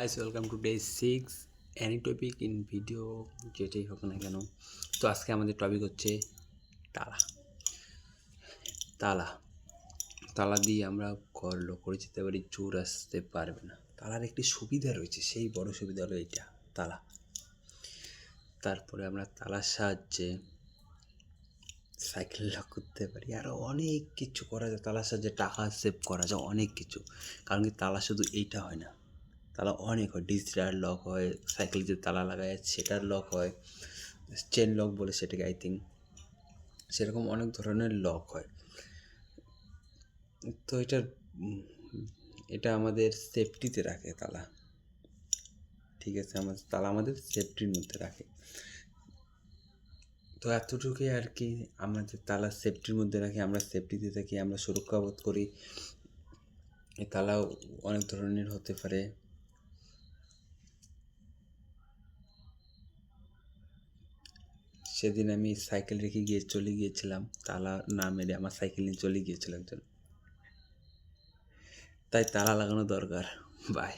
Guys welcome to day 6 any topic in video যেটাই হোক না কেন। তো আজকে আমাদের টপিক হচ্ছে তালা। তালা তালা দিয়ে আমরা ঘর লক করে যেতে পারি, চোর আসতে পারবে না। তালার একটি সুবিধা রয়েছে, সেই বড় সুবিধা হলো এইটা তালা। তারপরে আমরা তালার সাহায্যে সাইকেল লক করতে পারি, আরও অনেক কিছু করা যায়। তালার সাহায্যে টাকা সেভ করা যায়, অনেক কিছু। কারণ কি তালা শুধু এইটা হয় না, তালা অনেক হয়। ডিজিটাল লক হয়, সাইকেল যে তালা লাগায় সেটার লক হয়, চেন লক বলে সেটাকে, আই থিঙ্ক। সেরকম অনেক ধরনের লক হয়। তো এটা আমাদের সেফটিতে রাখে তালা, ঠিক আছে? আমাদের তালা আমাদের সেফটির মধ্যে রাখে। তো এতটুকুই আর কি। আমাদের তালা সেফটির মধ্যে রাখি, আমরা সেফটিতে থাকি, আমরা সুরক্ষা বোধ করি। এই তালাও অনেক ধরনের হতে পারে। সেদিন আমি সাইকেল রেখে চলে গিয়েছিলাম, তালা না মেরে আমার সাইকেল নিয়ে চলে গিয়েছিল একজন। তাই তালা লাগানো দরকার। বাই।